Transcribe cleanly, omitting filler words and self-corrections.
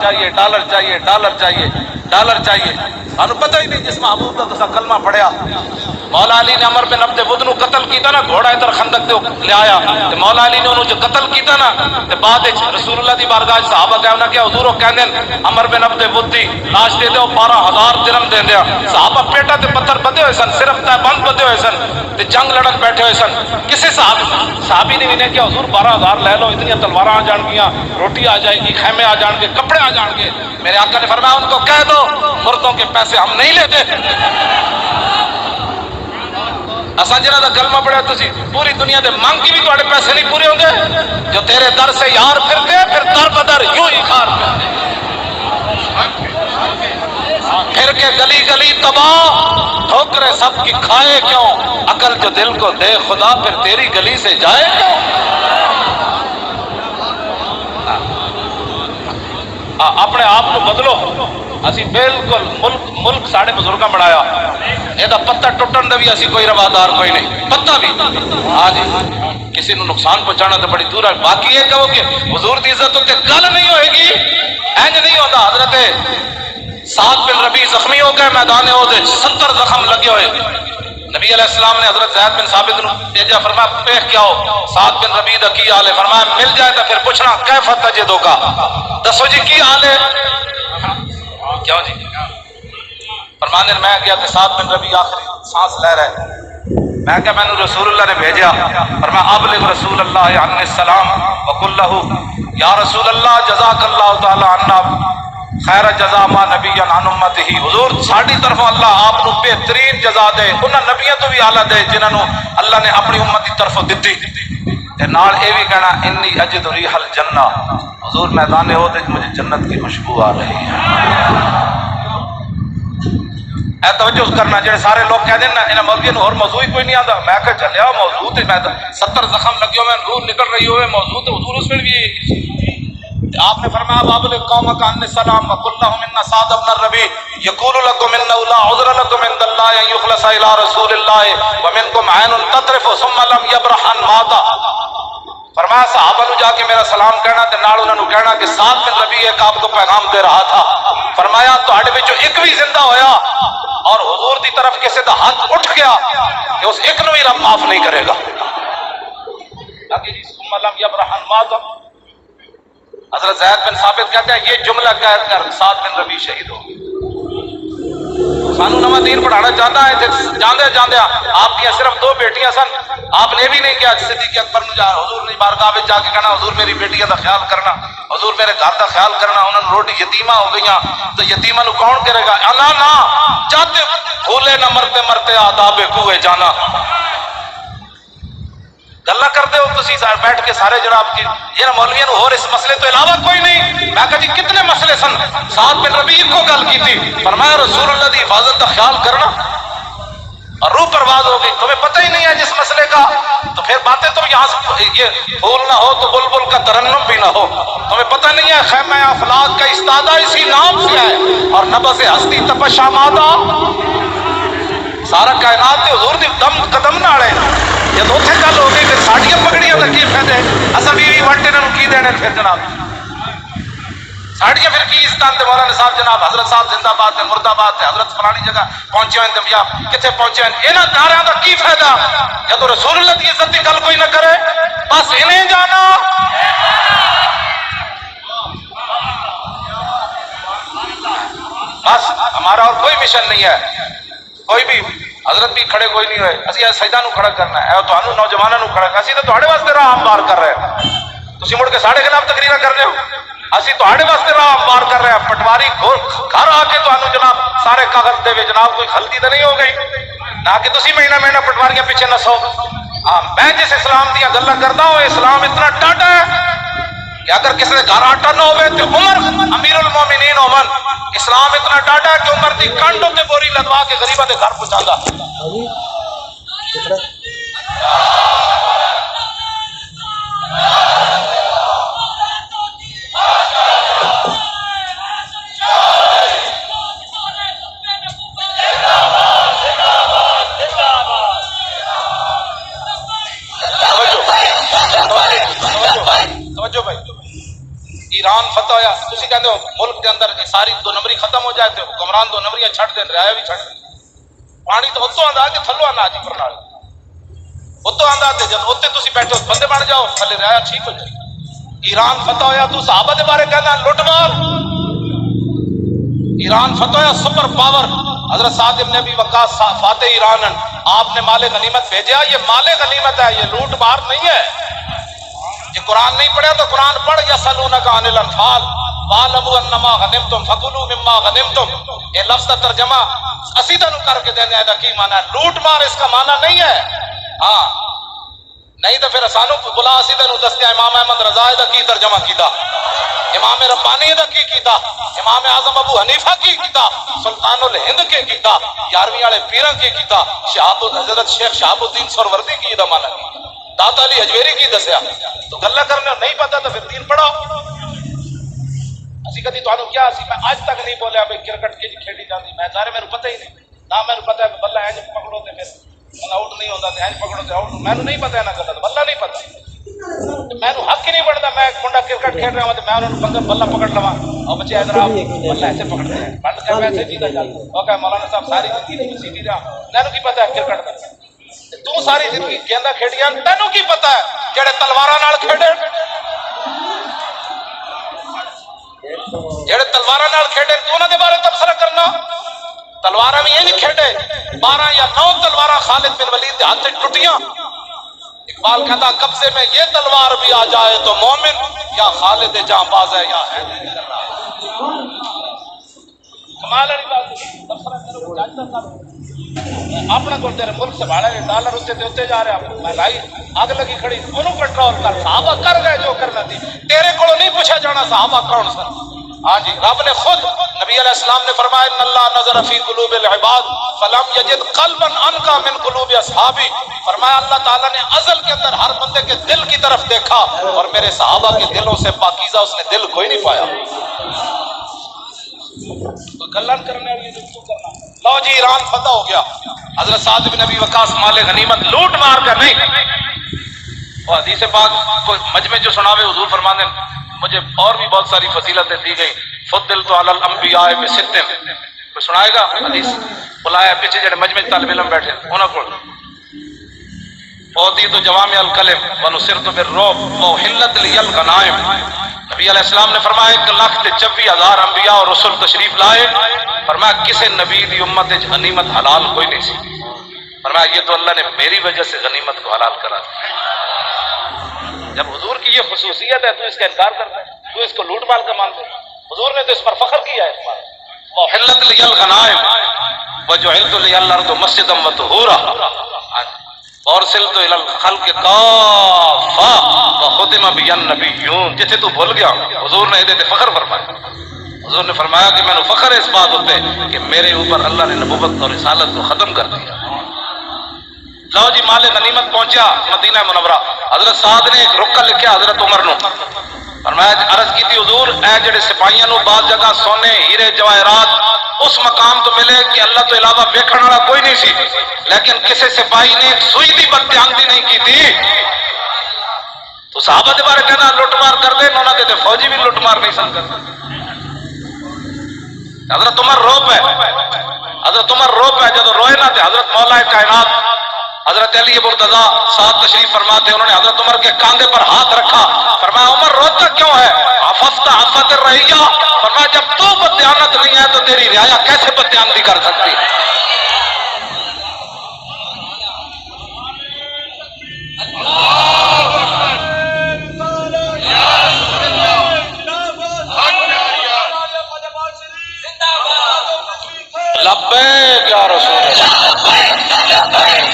چاہیے ڈالر چاہیے ڈالر چاہیے ڈالر چاہیے سانو پتہ ہی نہیں جس محبوب کا تسا کلمہ پڑھیا مولا علی نے عمر بن عبد ود نو قتل کیتا نا گھوڑا ادھر خندق تے لے آیا تے مولا علی نے انہوں جو قتل کیتا نا تے بعد وچ رسول اللہ دی بارگاہ صحابہ کہے انہاں کہ حضور او کہندے عمر بن عبد ود دی لاش دے دیو 12000 درہم دے دیا صحابہ پیٹا تے پتھر بدے ہوئے سن صرف تے بند بدے ہوئے سن تے جنگ لڑن بیٹھے ہوئے سن کسی صحابی نے بھی نے کہ حضور 12000 لے لو اتنی تلواراں آ جان گیاں روٹی آ جائے گی خیمے آ جان گے کپڑے آ جان گے میرے آقا نے فرمایا ان کو کہہ دو مردوں کے پیسے ہم نہیں لیتے اساں جنہاں دا کلمہ پڑھیا تسی پوری دنیا دے مانگ کے بھی تواڈے پیسے نہیں پورے ہوندے جو تیرے در سے یار پھرتے پھر در بدر یوں ہی خار پھر کے گلی گلی تباہ ٹھوکریں سب کی کھائے کیوں عقل جو دل کو دے خدا پھر تیری گلی سے جائے کیوں اپنے آپ کو بدلو اسی بالکل ملک ساڑھے بزرگاں بڑھایا یہ پتہ ٹوٹن دے بھی اسی کوئی روادار کوئی نہیں پتہ بھی ہاں جی کسی نو نقصان پہنچانا تو بڑی دور ہے باقی یہ کہو کہ حضور دی عزت تے گل نہیں ہوئے گی اینج نہیں ہوتا حضرت سعد بن ربیع زخمی ہو گئے میدان احد 70 زخم لگے ہوئے نبی علیہ السلام نے حضرت زید بن ثابت نو بھیجا فرمایا پیش کیا ہو سعد بن ربیع دا کی حال ہے فرمایا مل جائے تو پھر پوچھنا کیف تجدو کا دسو جی کی حال ہے کیوں جی فرمانے میں گیا کہ سعد بن ربیع آخری سانس لے رہے میں کہ میں نے رسول اللہ نے بھیجا فرمایا ابلغ رسول اللہ عنہ السلام وقل له یا رسول اللہ جزاک اللہ تعالی عنا خیر جزا ما نبی عن امتہ حضور ساڈی طرف اللہ آپ کو بہترین جزا دے انہاں نبیوں تو بھی اعلیٰ دے جنہاں نو اللہ نے اپنی امت کی طرف دتی تے نال اے بھی کہنا انی اجد ریح الجنہ حضور میدان احد وچ مجھے جنت کی خوشبو آ رہی ہے اے توجہ کرنا جڑے سارے لوگ کہہ دین نا انہاں مولویوں نو اور موضوع ہی کوئی نہیں آندا میں کہ چلیا موضوع تے میں 70 زخم لگے ہوئے نور نکل رہی ہوئے موضوع تے حضور اس ویل بھی آپ نے فرمایا بابل قوم کا ان السلام وقل لهم ان سعد بن الربيع يقول لكم انه لا عذر لكم عند الله ان يخلص الى رسول الله ومنكم عين تطرف ثم لم يبرح عن مات فرمایا صحابہ نو جا کے میرا سلام کہنا تے نال انہاں نو کہنا کہ سعد بن ربیع ایک آپ کو پیغام دے رہا تھا فرمایا تواڈے وچوں ایک بھی زندہ ہویا اور حضور دی طرف کسی دا ہاتھ اٹھ گیا کہ اس ایک نو ہی رب معاف نہیں کرے گا باقی جی ثم لم يبرح عن مات حضرت زید بن ثابت کہتے ہیں یہ جملہ کہہ کر سعد بن ربیع شہید ہو سانو نواں دین پڑھانا چاہتا ہے جاندے جاندے آپ کی صرف 2 بیٹیاں سن آپ نے بھی نہیں کیا صدیق اکبر نے حضور نے بارگاہ میں جا کے کہنا حضور میری بیٹیاں دا خیال کرنا حضور میرے گھر دا خیال کرنا انہوں نے روٹی یتیمہ ہو گئیاں تو یتیمہ نو کون کرے گا انا نا جاتے بھولے نہ مرتے مرتے آداب کوئے جانا گلا کرتے ہو تسی بیٹھ کے سارے جناب کی یہ مولویوں نے اور اس مسئلے تو علاوہ کوئی نہیں میں کہا جی کتنے مسئلے سن سعد بن ربیع کو گل کی تھی فرمایا رسول اللہ دی حفاظت کا خیال کرنا اور روح پرواز ہو گئی تمہیں پتہ ہی نہیں ہے جس مسئلے کا تو پھر باتیں تو یہاں سے یہ پھول نہ ہو تو بلبل کا ترنم بھی نہ ہو تمہیں پتہ نہیں ہے خیمہ افلاک کا استادہ اسی نام سے ہے اور نبض ہستی تپش آمادہ سارا کائنات تے حضور دی دم قدم نال ہے جب اتنے گل ہو گئی کہ ساڈیاں پگڑیاں دا کی فائدہ ہے اصل بیوی وٹ انہاں نو کی دینے پھر جناب ساڑیاں پھر کی استان تے مولانا صاحب جناب حضرت صاحب زندہ باد ہے مرد آباد ہے حضرت فلانی جگہ پہنچے ہیں دمیا کتنے پہنچے ہیں انہاں نعروں دا کی فائدہ جب رسول اللہ دی عزت دی گل کوئی نہ کرے بس انہیں جانا بس ہمارا اور کوئی مشن نہیں ہے کوئی بھی حضرت بھی کھڑے کوئی نہیں ہوئے اسی سجدہ نو کھڑا کرنا ہے تانوں نوجواناں نو کھڑا اسی تے تواڈے واسطے راہ ہموار کر رہے ہیں تسی مڑ کے ساڈے خلاف تقریراں کر رہے ہو اسی تواڈے واسطے راہ ہموار کر رہے ہیں پٹواری گھر آ کے تانوں جناب سارے کاغذ دے جناب کوئی غلطی تو نہیں ہو گئی نہ کہ تسی مہینہ مہینہ پٹواریاں پیچھے نسو میں جس اسلام دیا گلاں کردا ہوں اسلام اتنا ٹاٹا ہے کہ اگر کسی نے گھر آٹا نہ ہوئے تو عمر امیر المومنین عمر اسلام اتنا ڈاٹا ہے کہ عمر دی کانڈوں تے بوری لدوا کے غریباں دے گھر پہنچاتا ایران فتح تسی کہندے ہو ملک کے اندر ساری دو نمبری ختم ہو جائے تے حکمران دو نمبریاں چھڈ دین رعایا بھی چھڈ دین پانی تو اتوں آندا کہ تھلو آنا جی پرنال اتوں آندا تے جب اوتے تسی بیٹھے ہو بندے بن جاؤ تھلے رعایا ٹھیک ہو جائے ایران فتح ہویا تو صحابہ دے بارے کہنا لٹ مار ایران فتح ہویا سپر پاور حضرت سعد بن ابی وقاص فاتح ایران آپ نے مال غنیمت بھیجا یہ مال غنیمت ہے یہ لوٹ مار نہیں ہے یہ قرآن نہیں پڑھا تو قرآن پڑھ یسألونک عن الانفال وَاعْلَمُوا أَنَّمَا غَنِمْتُمْ فَكُلُوا مِمَّا غَنِمْتُمْ یہ لفظ کا ترجمہ اسیدہ نو کر کے دینے کا کی معنی ہے لوٹ مار اس کا معنی نہیں ہے ہاں نہیں تو پھر اسانو بلا اسیدہ نو دستیا امام احمد رضا دا کی ترجمہ کیتا امام ربانی دا کی کیتا امام اعظم ابو حنیفہ کی کیتا سلطان الہند کے کیتا 11ویں والے پیراں کے کیتا شہاب حضرت شیخ شہاب الدین سہروردی کی دا معنی داتا علی حجویری کی دسیا تو گلا کرنے نہیں پتا تو پھر دین پڑھاؤ اسی کدی تو کیا اسی میں آج تک نہیں بولیا بھائی کرکٹ کی کھیلی جاتی میں ظاہر میرے پتہ ہی نہیں نہ میرے پتہ ہے بلہ ہے جب پکڑو تے پھر آؤٹ نہیں ہوتا تے پکڑو تے آؤٹ میں نہیں پتہ ہے نہ کرتا بلہ نہیں پتہ میں حق ہی نہیں بڑھتا میں منڈا کرکٹ کھیل رہا ہوں تو میں انہوں نے بلہ پکڑ لوا اور بچے ادھر آپ بلہ ایسے پکڑتے ہیں بند کر ایسے جیتا جاتا اوکے مولانا صاحب ساری زندگی سیدھی رہا تینوں کی پتہ ہے کرکٹ کا تو ساری زندگی گیندا کھیڈیاں تینوں کی پتہ ہے جڑے تلواراں نال کھیڈے جڑے تلواراں نال کھیڈے تو انہاں دے بارے تبصرہ کرنا تلواراں بھی یہ نہیں کھیڈے 12 یا 9 تلواراں خالد بن ولید کے ہاتھ سے ٹوٹیاں اقبال کہتا قبضے میں یہ تلوار بھی آ جائے تو مومن یا خالد جاں باز ہے یا ہے کمال والی بات تبصرہ کرو جانتا تھا اپنا کو تیرے ملک سے بھاڑا ہے ڈالر اتنے جا رہا مہنگائی اگ لگی کھڑی انہوں کنٹرول کر صحابہ کر گئے جو کرنا تھی تیرے کو نہیں پوچھا جانا صحابہ کون سا ہاں جی رب نے خود نبی علیہ السلام نے فرمایا ان اللہ نظر فی قلوب العباد فلم یجد قلبا انقا من قلوب اصحابی فرمایا اللہ تعالیٰ نے ازل کے اندر ہر بندے کے دل کی طرف دیکھا اور میرے صحابہ کے دلوں سے پاکیزہ اس نے دل کوئی نہیں پایا تو گلن کرنے والی گفتگو کرنا لو جی ایران فتح ہو گیا حضرت سعد بن ابی وقاص مال غنیمت لوٹ مار کر نہیں وہ حدیث پاک کو مجمع جو سناوے حضور فرمانے مجھے اور بھی بہت ساری فضیلتیں دی گئی فضلت علی الانبیاء بست کوئی سنائے گا حدیث بلایا پیچھے جڑے مجمع طالب علم بیٹھے انہاں کو اوتیت جوامع الکلم ونصرت بالرعب واحلت لی الغنائم نبی علیہ السلام نے فرمایا 1,24,000 انبیاء اور رسول تشریف لائے فرمایا کسی نبی دی امت غنیمت حلال کوئی نہیں سی فرمایا یہ تو اللہ نے میری وجہ سے غنیمت کو حلال کرا دیا جب حضور کی یہ خصوصیت ہے تو اس کا انکار کرتا ہے تو اس کو لوٹ مال کا مانتے حضور نے تو اس پر فخر کیا ہے اس پر وحلت لی الغنائم وجعلت لی الارض مسجدا وطہورا وارسلت الی الخلق کافہ وختم بی النبیون جتھے تو بھول گیا حضور نے ادھے فخر فرمایا حضور نے فرمایا کہ میں نے فخر اس بات ہوتے کہ میرے اوپر اللہ نے نبوت اور رسالت کو ختم کر دیا لو جی مال غنیمت پہنچا مدینہ منورہ حضرت سعد نے ایک رکا لکھا حضرت عمر نو فرمایا عرض کی تھی حضور اے جڑے سپاہیاں نو بعض جگہ سونے ہیرے جواہرات اس مقام تو ملے کہ اللہ تو علاوہ ویکھن والا کوئی نہیں سی لیکن کسی سپاہی نے ایک سوئی دی بددھیانی نہیں کی تھی تو صحابہ دے بارے کہنا لٹ مار کر دے انہوں نے فوجی بھی لٹ مار نہیں سن کرتے حضرت عمر روپ ہے حضرت عمر روپ ہے جب روئے نہ تھے حضرت مولا کائنات حضرت علی مرتضیٰ ساتھ تشریف فرماتے انہوں نے حضرت عمر کے کاندھے پر ہاتھ رکھا فرمایا عمر روتا کیوں ہے عففت عفت الرعیہ فرمایا جب تو بددیانت نہیں ہے تو تیری رعایا کیسے بددیانتی کر سکتی لبیک یا رسول اللہ